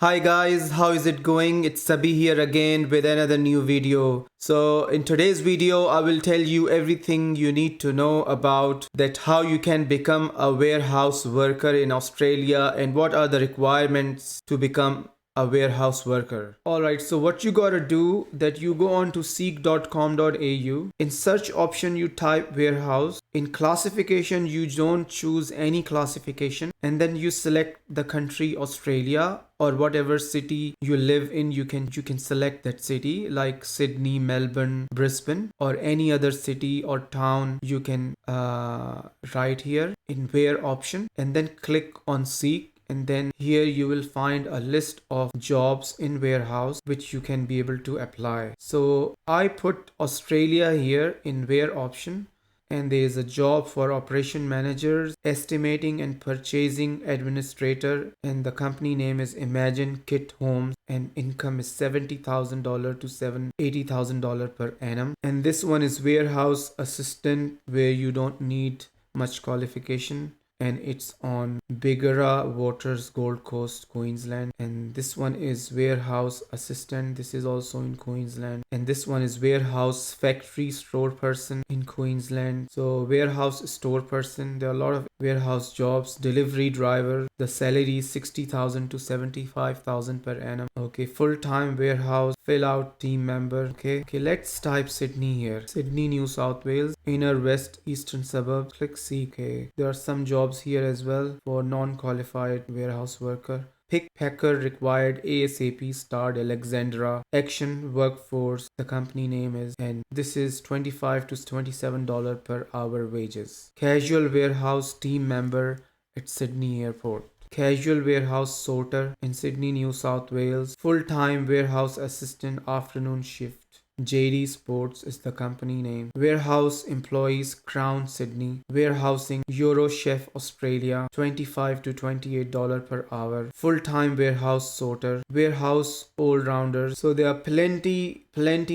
Hi guys, how is it going? It's Sabi here again with another new video. So in today's video, I will tell you everything you need to know about that how you can become a warehouse worker in Australia and what are the requirements to become a warehouse worker. Alright, so what you gotta do that you go on to seek.com.au. In search option you type warehouse. In classification you don't choose any classification and then you select the country Australia or whatever city you live in. You can select that city like Sydney, Melbourne, Brisbane or any other city or town. You can write here in where option and then click on seek. And then here you will find a list of jobs in warehouse which you can be able to apply. So I put Australia here in where option, and there is a job for operation managers, estimating and purchasing administrator, and the company name is Imagine Kit Homes, and income is $70,000 to $80,000 per annum. And this one is warehouse assistant where you don't need much qualification, and it's on Bigara Waters, Gold Coast, Queensland. And this one is warehouse assistant. This is also in Queensland. And this one is warehouse factory store person in Queensland. So warehouse store person, there are a lot of warehouse jobs. Delivery driver, the salary is 60,000 to 75,000 per annum. Okay, full-time warehouse fill out team member. Okay, let's type Sydney here. Sydney, New South Wales, inner west eastern suburbs. Click see. Okay, there are some jobs here as well for non-qualified warehouse worker. Pick packer required ASAP, start Alexandra. Action workforce, the company name is, and this is $25 to $27 per hour wages. Casual warehouse team member at Sydney Airport. Casual warehouse sorter in Sydney, New South Wales. Full-time warehouse assistant afternoon shift. JD Sports is the company name. Warehouse employees Crown Sydney. Warehousing Euro Chef Australia, $25 to $28 per hour. Full-time warehouse sorter. Warehouse all-rounders. So there are plenty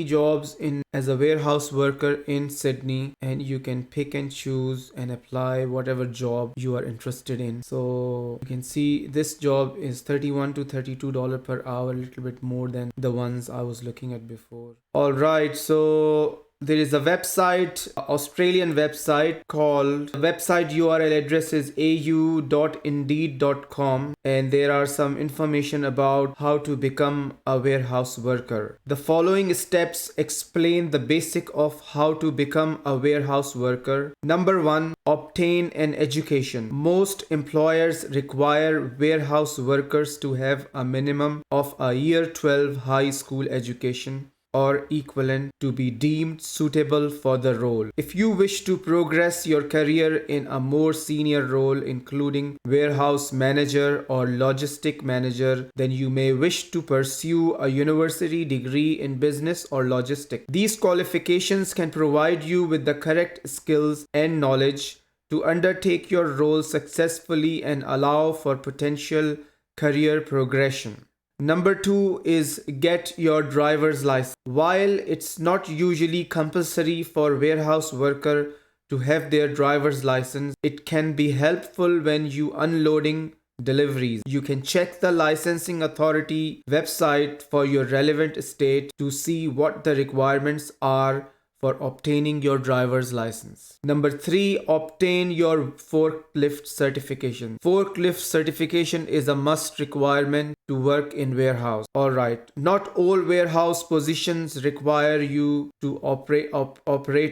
jobs in as a warehouse worker in Sydney, and you can pick and choose and apply whatever job you are interested in. So you can see this job is $31 to $32 per hour, a little bit more than the ones I was looking at before. Alright, so there is a website, Australian website called, the website URL address is au.indeed.com, and there are some information about how to become a warehouse worker. The following steps explain the basic of how to become a warehouse worker. Number 1, obtain an education. Most employers require warehouse workers to have a minimum of a year 12 high school education or equivalent to be deemed suitable for the role. If you wish to progress your career in a more senior role, including warehouse manager or logistic manager, then you may wish to pursue a university degree in business or logistics. These qualifications can provide you with the correct skills and knowledge to undertake your role successfully and allow for potential career progression. Number 2 is get your driver's license. While it's not usually compulsory for warehouse worker to have their driver's license, it can be helpful when you unloading deliveries. You can check the licensing authority website for your relevant state to see what the requirements are for obtaining your driver's license. Number 3, obtain your forklift certification. Forklift certification is a must requirement to work in warehouse. Alright, not all warehouse positions require you to operate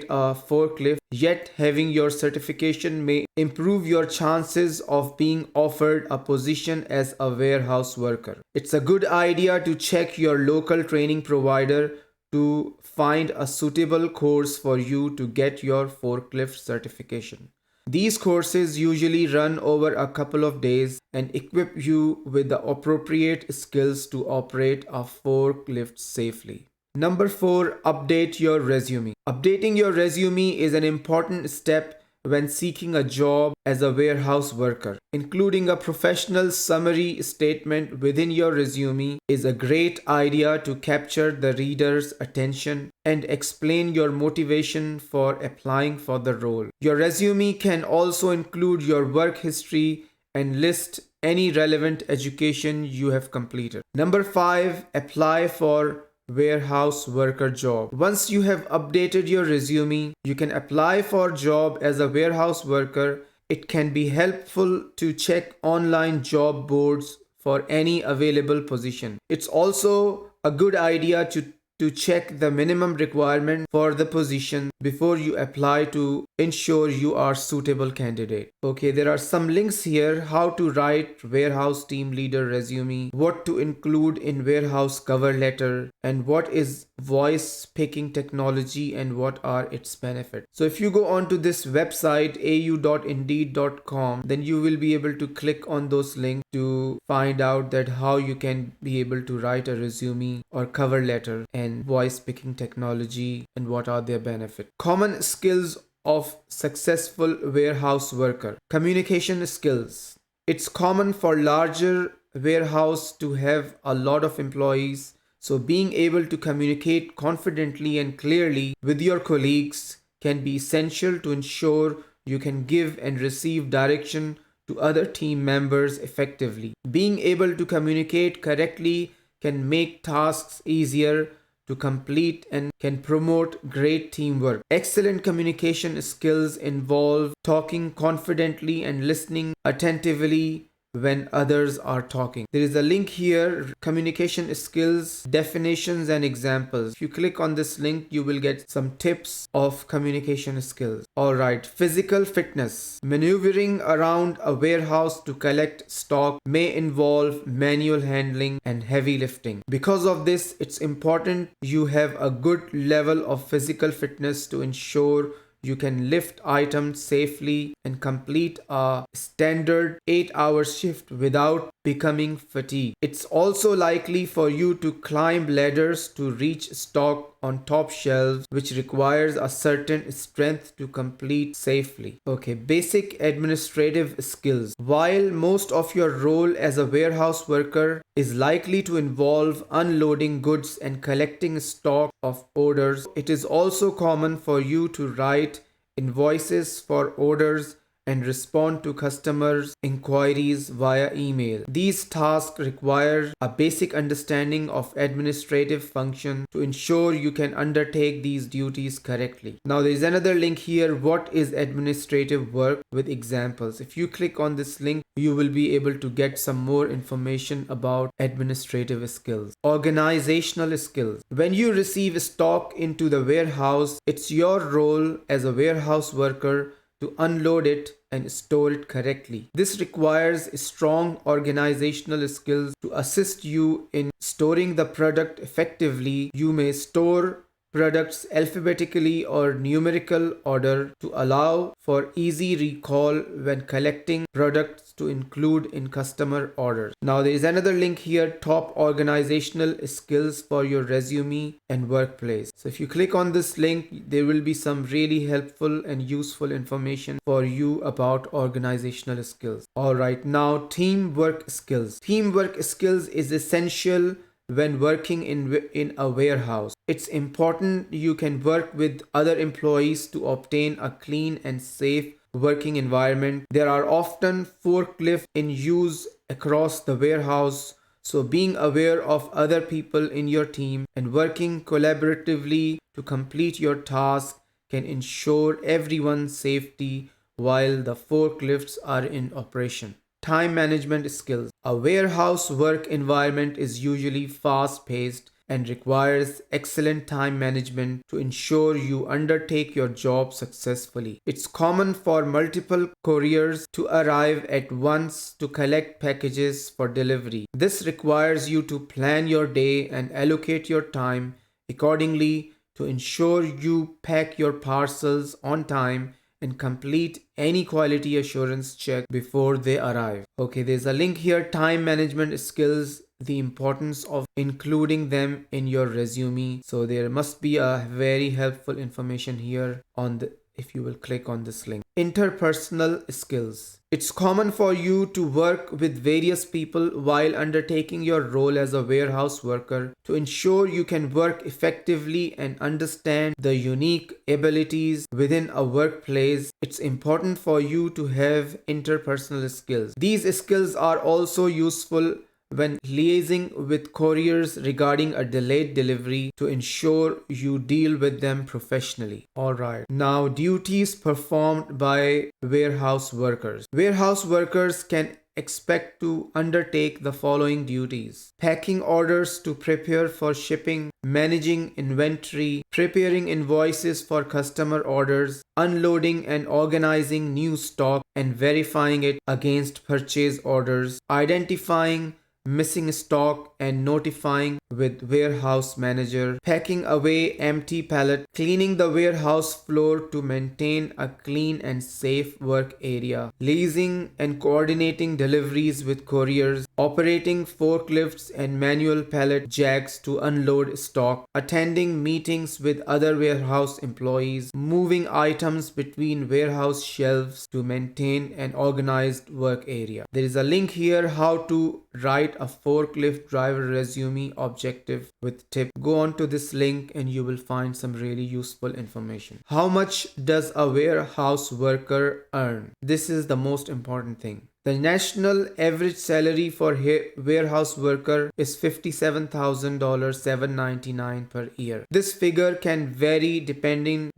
a forklift, yet having your certification may improve your chances of being offered a position as a warehouse worker. It's a good idea to check your local training provider to find a suitable course for you to get your forklift certification. These courses usually run over a couple of days and equip you with the appropriate skills to operate a forklift safely. Number 4, update your resume. Updating your resume is an important step when seeking a job as a warehouse worker. Including a professional summary statement within your resume is a great idea to capture the reader's attention and explain your motivation for applying for the role. Your resume can also include your work history and list any relevant education you have completed. Number 5, apply for warehouse worker job. Once you have updated your resume, you can apply for job as a warehouse worker. It can be helpful to check online job boards for any available position. It's also a good idea to check the minimum requirement for the position before you apply to ensure you are suitable candidate. Okay, there are some links here: how to write warehouse team leader resume, what to include in warehouse cover letter, and what is voice picking technology and what are its benefits. So if you go on to this website au.indeed.com, then you will be able to click on those links to find out that how you can be able to write a resume or cover letter and voice picking technology and what are their benefits. Common skills of successful warehouse worker. Communication skills. It's common for larger warehouse to have a lot of employees, so being able to communicate confidently and clearly with your colleagues can be essential to ensure you can give and receive direction to other team members effectively. Being able to communicate correctly can make tasks easier to complete and can promote great teamwork. Excellent communication skills involve talking confidently and listening attentively when others are talking. There is a link here, communication skills, definitions and examples. If you click on this link, you will get some tips of communication skills. Alright, physical fitness. Maneuvering around a warehouse to collect stock may involve manual handling and heavy lifting. Because of this, it's important you have a good level of physical fitness to ensure you can lift items safely and complete a standard 8-hour shift without becoming fatigued. It's also likely for you to climb ladders to reach stock on top shelves, which requires a certain strength to complete safely. Okay, basic administrative skills. While most of your role as a warehouse worker is likely to involve unloading goods and collecting stock of orders, it is also common for you to write invoices for orders and respond to customers' inquiries via email. These tasks require a basic understanding of administrative function to ensure you can undertake these duties correctly. Now there is another link here, what is administrative work, with examples. If you click on this link, you will be able to get some more information about administrative skills. Organizational skills. When you receive stock into the warehouse, it's your role as a warehouse worker to unload it and store it correctly. This requires strong organizational skills to assist you in storing the product effectively. You may store products alphabetically or numerical order to allow for easy recall when collecting products to include in customer orders. Now there is another link here, top organizational skills for your resume and workplace. So if you click on this link, there will be some really helpful and useful information for you about organizational skills. Alright, now teamwork skills. Teamwork skills is essential when working in a warehouse. It's important you can work with other employees to obtain a clean and safe working environment. There are often forklifts in use across the warehouse, so being aware of other people in your team and working collaboratively to complete your task can ensure everyone's safety while the forklifts are in operation. Time management skills. A warehouse work environment is usually fast-paced and requires excellent time management to ensure you undertake your job successfully. It's common for multiple couriers to arrive at once to collect packages for delivery. This requires you to plan your day and allocate your time accordingly to ensure you pack your parcels on time and complete any quality assurance check before they arrive. Okay, there's a link here, time management skills, the importance of including them in your resume. So there must be a very helpful information here on if you will click on this link. Interpersonal skills. It's common for you to work with various people while undertaking your role as a warehouse worker. To ensure you can work effectively and understand the unique abilities within a workplace, it's important for you to have interpersonal skills. These skills are also useful when liaising with couriers regarding a delayed delivery to ensure you deal with them professionally. Alright, now duties performed by warehouse workers. Warehouse workers can expect to undertake the following duties: packing orders to prepare for shipping, managing inventory, preparing invoices for customer orders, unloading and organizing new stock and verifying it against purchase orders, identifying missing stock and notifying with warehouse manager, packing away empty pallet, cleaning the warehouse floor to maintain a clean and safe work area, liaising and coordinating deliveries with couriers, operating forklifts and manual pallet jacks to unload stock, attending meetings with other warehouse employees, moving items between warehouse shelves to maintain an organized work area. There is a link here how to write a forklift driver resume objective with tip. Go on to this link and you will find some really useful information. How much does a warehouse worker earn? This is the most important thing. The national average salary for warehouse worker is $57,799 per year. This figure can vary depending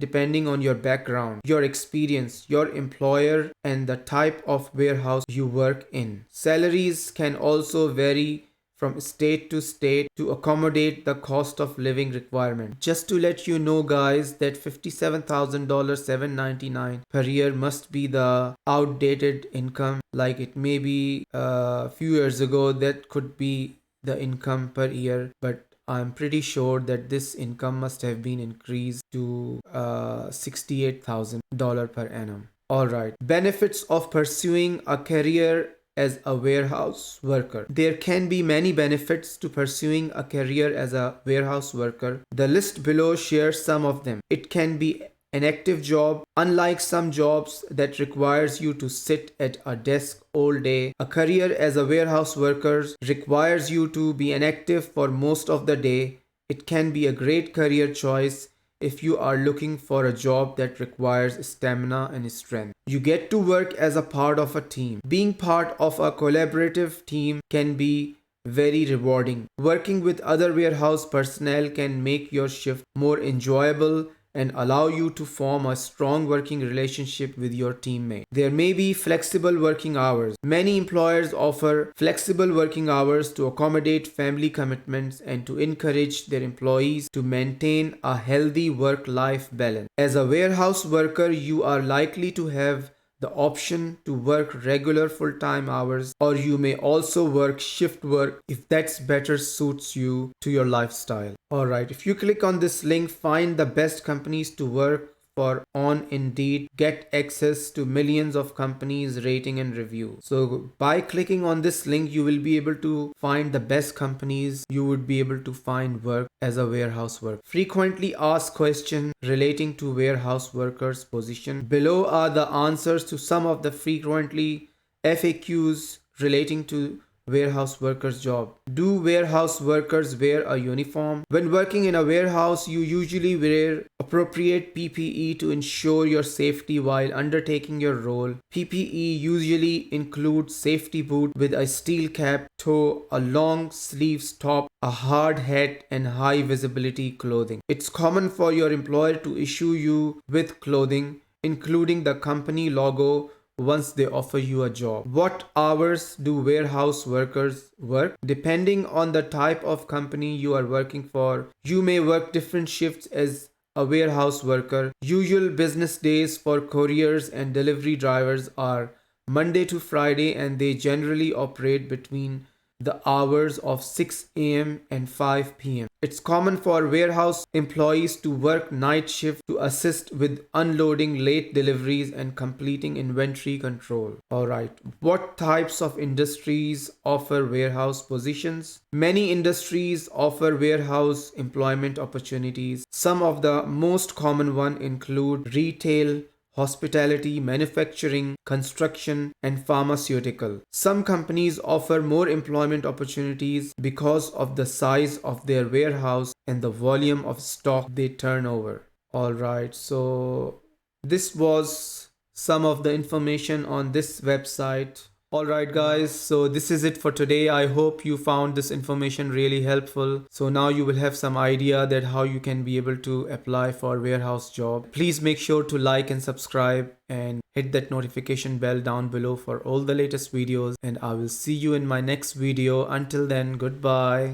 on your background, your experience, your employer, and the type of warehouse you work in. Salaries can also vary from state to state to accommodate the cost of living requirement. Just to let you know guys that $57,799 per year must be the outdated income. Like it may be a few years ago that could be the income per year, but I'm pretty sure that this income must have been increased to $68,000 per annum. Alright, benefits of pursuing a career as a warehouse worker. There can be many benefits to pursuing a career as a warehouse worker. The list below shares some of them. It can be an active job. Unlike some jobs that requires you to sit at a desk all day, a career as a warehouse worker requires you to be inactive for most of the day. It can be a great career choice if you are looking for a job that requires stamina and strength. You get to work as a part of a team. Being part of a collaborative team can be very rewarding. Working with other warehouse personnel can make your shift more enjoyable and allow you to form a strong working relationship with your teammate. There may be flexible working hours. Many employers offer flexible working hours to accommodate family commitments and to encourage their employees to maintain a healthy work-life balance. As a warehouse worker, you are likely to have the option to work regular full-time hours, or you may also work shift work if that's better suits you to your lifestyle. Alright, if you click on this link, find the best companies to work for on Indeed, get access to millions of companies rating and review. So by clicking on this link, you will be able to find the best companies you would be able to find work as a warehouse worker. Frequently asked questions relating to warehouse workers position. Below are the answers to some of the frequently FAQs relating to warehouse workers job. Do warehouse workers wear a uniform? When working in a warehouse, you usually wear appropriate PPE to ensure your safety while undertaking your role. PPE usually includes safety boot with a steel cap, toe, a long sleeves top, a hard hat, and high visibility clothing. It's common for your employer to issue you with clothing including the company logo once they offer you a job. What hours do warehouse workers work? Depending on the type of company you are working for, you may work different shifts as a warehouse worker. Usual business days for couriers and delivery drivers are Monday to Friday, and they generally operate between the hours of 6 a.m. and 5 p.m. It's common for warehouse employees to work night shift to assist with unloading late deliveries and completing inventory control. Alright, what types of industries offer warehouse positions? Many industries offer warehouse employment opportunities. Some of the most common ones include retail, hospitality, manufacturing, construction, and pharmaceutical. Some companies offer more employment opportunities because of the size of their warehouse and the volume of stock they turn over. Alright, so this was some of the information on this website. Alright guys, so this is it for today. I hope you found this information really helpful. So now you will have some idea that how you can be able to apply for warehouse job. Please make sure to like and subscribe and hit that notification bell down below for all the latest videos, and I will see you in my next video. Until then, goodbye.